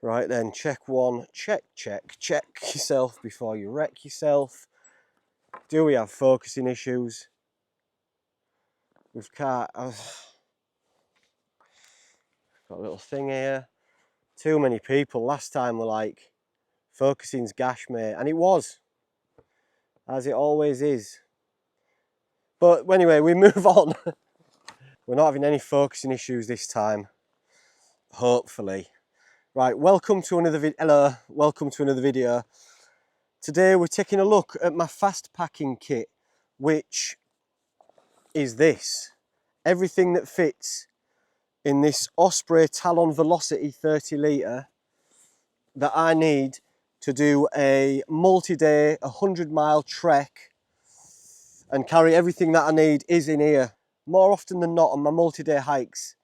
Right then, check one, check yourself before you wreck yourself. Do we have focusing issues? We've got a little thing here. Too many people. Last time were like, focusing's gash, mate. And it was, as it always is. But anyway, we move on. We're not having any focusing issues this time, hopefully. Right, welcome to another video. Hello, welcome to another video. Today we're taking a look at my fast packing kit, which is this. Everything that fits in this Osprey Talon Velocity 30 litre that I need to do a multi-day, 100-mile trek and carry everything that I need is in here. More often than not on my multi-day hikes,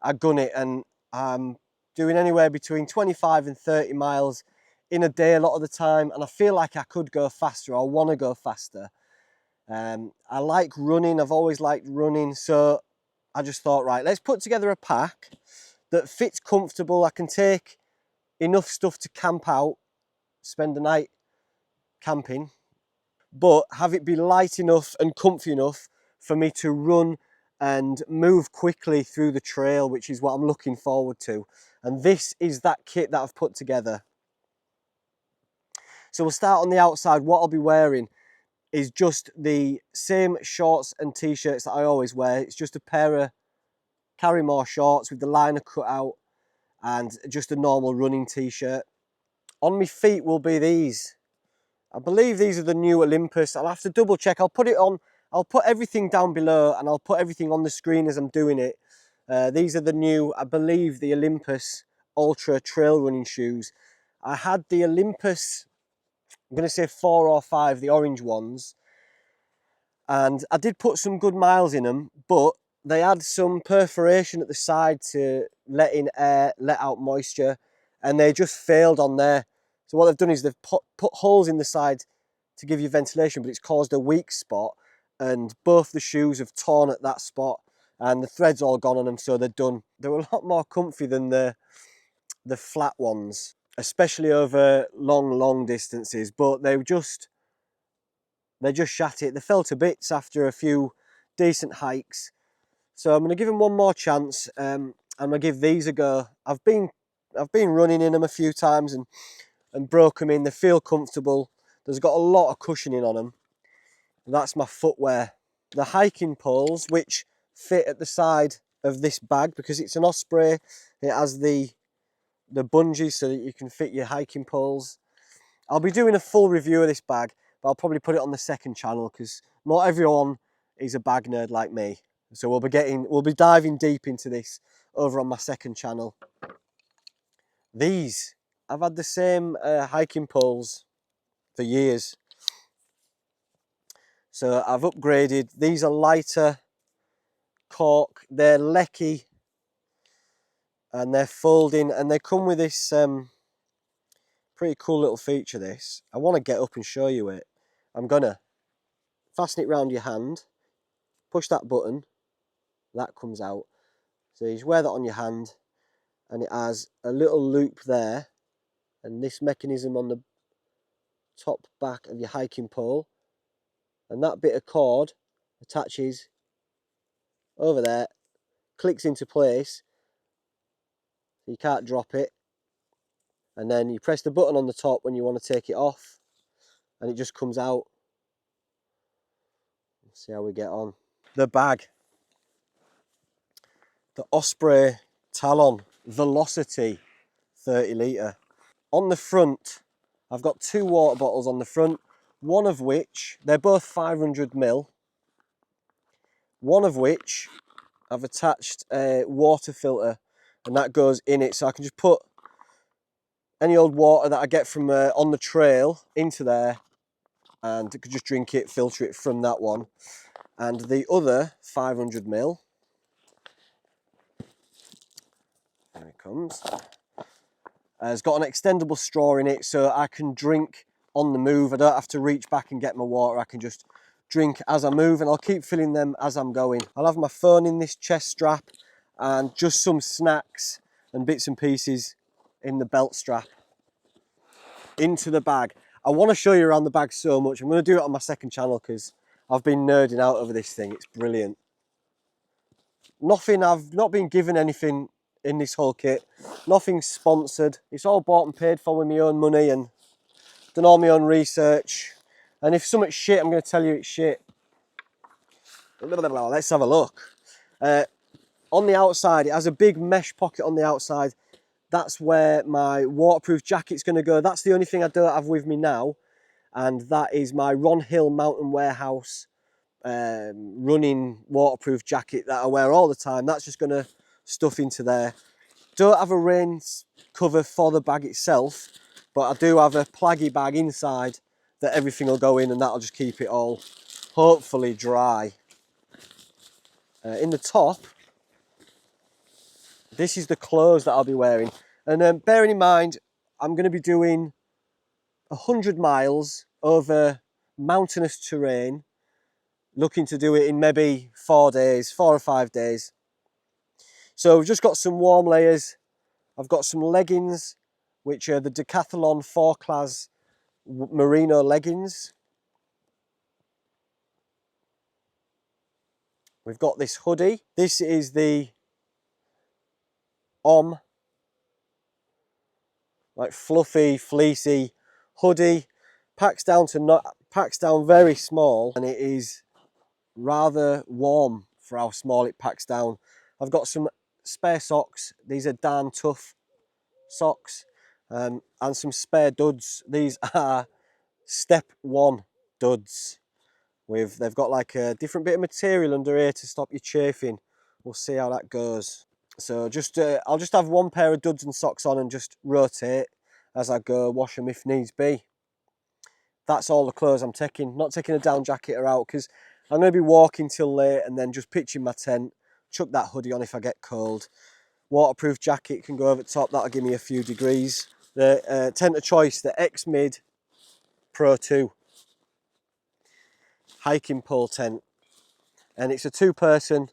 I gun it and I'm doing anywhere between 25 and 30 miles in a day a lot of the time, and I feel like I could go faster, or want to go faster. I like running, I've always liked running, so I just thought, right, let's put together a pack that fits comfortable. I can take enough stuff to camp out, spend the night camping, but have it be light enough and comfy enough for me to run and move quickly through the trail, which is what I'm looking forward to. And this is that kit that I've put together. So we'll start on the outside. What I'll be wearing is just the same shorts and t-shirts that I always wear. It's just a pair of Carrymore shorts with the liner cut out and just a normal running t-shirt. On my feet will be these. I believe these are the new Olympus. I'll have to double check. I'll put it on. I'll put everything down below and I'll put everything on the screen as I'm doing it. These are the new, I believe, the Olympus Ultra trail running shoes. I had the Olympus, I'm going to say 4 or 5, the orange ones. And I did put some good miles in them, but they had some perforation at the side to let in air, let out moisture, and they just failed on there. So what they've done is they've put holes in the side to give you ventilation, but it's caused a weak spot, and both the shoes have torn at that spot, and the thread's all gone on them, so they're done. They were a lot more comfy than the flat ones, especially over long distances, but they just shat it. They fell to bits after a few decent hikes. So I'm going to give them one more chance. I'm going to give these a go. I've been running in them a few times and broke them in. They feel comfortable. There's got a lot of cushioning on them. That's my footwear. The hiking poles, which fit at the side of this bag because it's an Osprey. It has the bungees so that you can fit your hiking poles. I'll be doing a full review of this bag, but I'll probably put it on the second channel because not everyone is a bag nerd like me. So we'll be diving deep into this over on my second channel. These, I've had the same hiking poles for years. So I've upgraded. These are lighter cork. They're lecky and they're folding, and they come with this pretty cool little feature. This, I want to get up and show you it. I'm gonna fasten it around your hand, push that button, that comes out. So you just wear that on your hand, and it has a little loop there, and this mechanism on the top back of your hiking pole, and that bit of cord attaches over there, clicks into place, so you can't drop it, and then you press the button on the top when you want to take it off, and it just comes out. Let's see how we get on. The bag, the Osprey Talon Velocity 30 litre. On the front, I've got 2 water bottles on the front, one of which, they're both 500ml, one of which I've attached a water filter, and that goes in it, so I can just put any old water that I get from on the trail into there, and I could just drink it, filter it from that one. And the other 500ml, there it comes, it's got an extendable straw in it, so I can drink on the move. I don't have to reach back and get my water. I can just drink as I move, and I'll keep filling them as I'm going. I'll have my phone in this chest strap and just some snacks and bits and pieces in the belt strap into the bag. I want to show you around the bag so much. I'm going to do it on my second channel because I've been nerding out over this thing. It's brilliant. I've not been given anything in this whole kit. Nothing sponsored. It's all bought and paid for with my own money and done all my own research. And if something's shit, I'm going to tell you it's shit. Let's have a look. On the outside, it has a big mesh pocket on the outside. That's where my waterproof jacket's going to go. That's the only thing I don't have with me now. And that is my Ron Hill Mountain Warehouse running waterproof jacket that I wear all the time. That's just going to stuff into there. Don't have a rain cover for the bag itself, but I do have a plaggy bag inside that everything will go in, and that'll just keep it all hopefully dry. In the top, this is the clothes that I'll be wearing. And bearing in mind, I'm going to be doing 100 miles over mountainous terrain, looking to do it in maybe 4 or 5 days. So we've just got some warm layers. I've got some leggings, which are the Decathlon 4-class merino leggings. We've got this hoodie. This is the like fluffy, fleecy hoodie. Packs down very small, and it is rather warm for how small it packs down. I've got some spare socks. These are darn tough socks, and some spare duds. These are Step 1 duds. They've got like a different bit of material under here to stop you chafing. We'll see how that goes. So I'll just have one pair of duds and socks on and just rotate as I go, wash them if needs be. That's all the clothes I'm taking. Not taking a down jacket or out because I'm going to be walking till late and then just pitching my tent, chuck that hoodie on if I get cold. Waterproof jacket can go over the top, that'll give me a few degrees. The tent of choice, the X-Mid Pro 2 hiking pole tent, and it's a 2-person.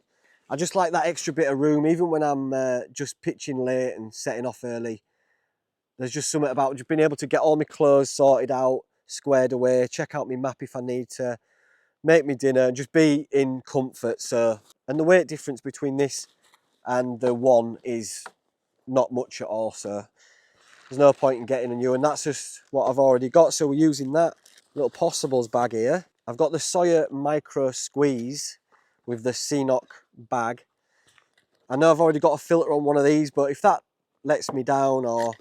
I just like that extra bit of room, even when I'm just pitching late and setting off early. There's just something about just being able to get all my clothes sorted out, squared away, check out my map if I need to, make me dinner, and just be in comfort. So, and the weight difference between this and the one is not much at all, so there's no point in getting a new one. That's just what I've already got, so we're using that. Little Possibles bag here. I've got the Sawyer Micro Squeeze with the CNOC bag. I know I've already got a filter on one of these, but if that lets me down or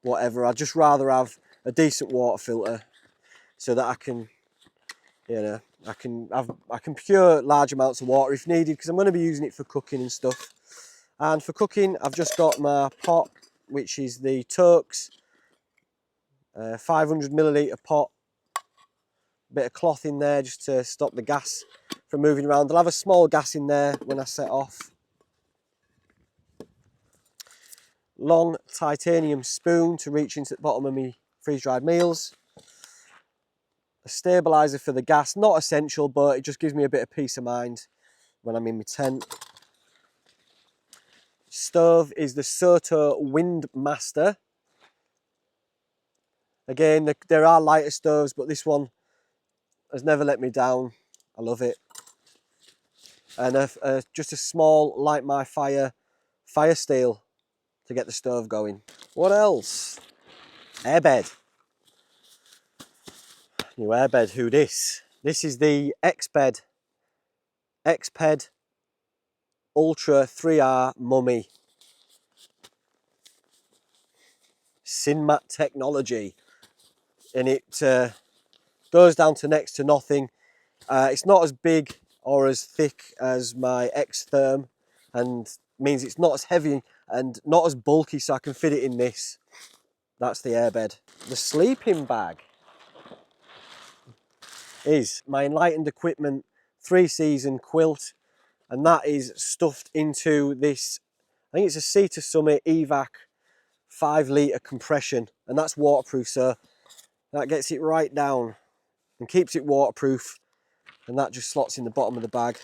whatever, I'd just rather have a decent water filter so that I can, you know, I can pure large amounts of water if needed, because I'm going to be using it for cooking and stuff. And for cooking, I've just got my pot, which is the Tokes 500ml pot. Bit of cloth in there just to stop the gas from moving around. I'll have a small gas in there when I set off. Long titanium spoon to reach into the bottom of my freeze-dried meals. A stabiliser for the gas, not essential, but it just gives me a bit of peace of mind when I'm in my tent. Stove is the Soto Windmaster. Again, there are lighter stoves, but this one has never let me down. I love it. And just a small Light My Fire steel to get the stove going. What else? Airbed. New airbed. Who this? This is the Xped Ultra 3R Mummy. Sinmat technology. And it goes down to next to nothing. It's not as big or as thick as my X-Therm, and means it's not as heavy and not as bulky, so I can fit it in this. That's the airbed. The sleeping bag is my Enlightened Equipment 3-season quilt, and that is stuffed into this, I think it's a Sea to Summit Evac 5-litre compression, and that's waterproof, so that gets it right down and keeps it waterproof, and that just slots in the bottom of the bag.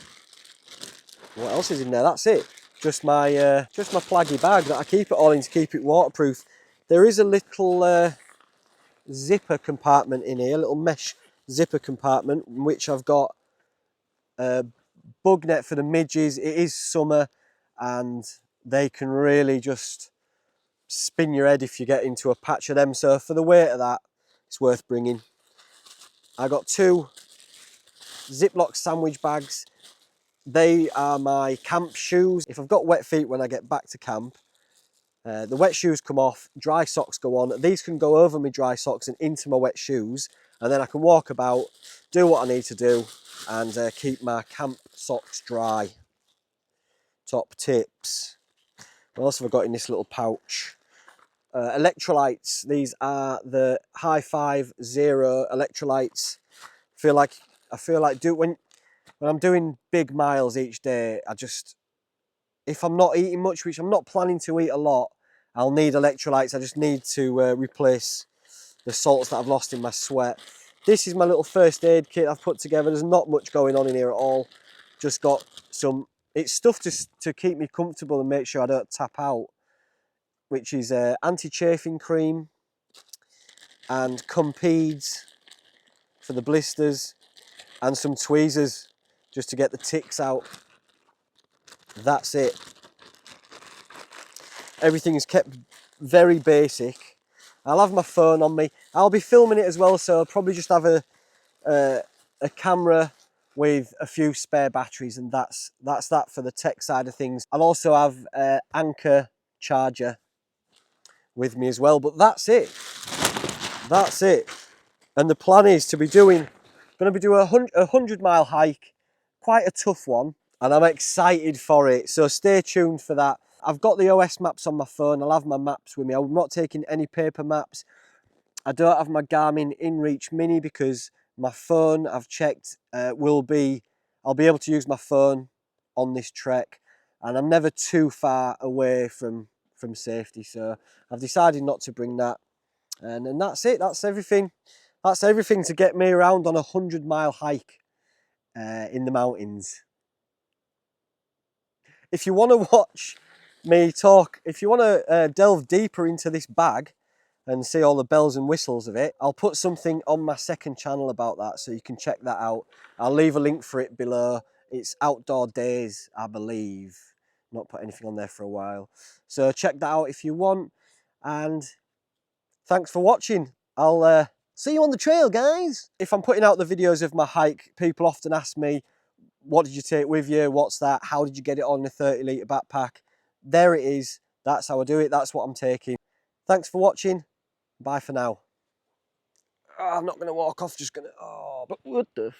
What else is in there? That's it. just my plaggy bag that I keep it all in to keep it waterproof. There is a little zipper compartment in here, a little mesh zipper compartment, in which I've got a bug net for the midges. It is summer and they can really just spin your head if you get into a patch of them, so for the weight of that, it's worth bringing. I got 2 Ziploc sandwich bags. They are my camp shoes. If I've got wet feet when I get back to camp, the wet shoes come off, dry socks go on. These can go over my dry socks and into my wet shoes, and then I can walk about, do what I need to do, and keep my camp socks dry. Top tips. What else have I got in this little pouch? Electrolytes. These are the High 5 Zero electrolytes. I feel like when I'm doing big miles each day, if I'm not eating much, which I'm not planning to eat a lot, I'll need electrolytes. I just need to replace the salts that I've lost in my sweat. This is my little first aid kit I've put together. There's not much going on in here at all. Just got it's stuff to keep me comfortable and make sure I don't tap out, which is anti-chafing cream and Compeeds for the blisters and some tweezers just to get the ticks out. That's it. Everything is kept very basic. I'll have my phone on me. I'll be filming it as well, so I'll probably just have a camera with a few spare batteries, and that's that for the tech side of things. I'll also have an Anchor charger with me as well, but that's it. That's it. And the plan is to be doing a 100-mile hike, quite a tough one, and I'm excited for it, so stay tuned for that. I've got the OS maps on my phone. I'll have my maps with me. I'm not taking any paper maps. I don't have my Garmin InReach Mini because my phone, I've checked, I'll be able to use my phone on this trek, and I'm never too far away from safety, so I've decided not to bring that. And that's it. That's everything. That's everything to get me around on a 100-mile hike in the mountains. If you want to watch me talk, if you want to delve deeper into this bag and see all the bells and whistles of it, I'll put something on my second channel about that, so you can check that out. I'll leave a link for it below. It's Outdoor Days, I believe. Not put anything on there for a while. So check that out if you want. And thanks for watching. I'll see you on the trail, guys. If I'm putting out the videos of my hike, people often ask me, what did you take with you? What's that? How did you get it on a 30-litre backpack? There it is. That's how I do it. That's what I'm taking. Thanks for watching. Bye for now. Oh, I'm not going to walk off, just going to... Oh, but what the...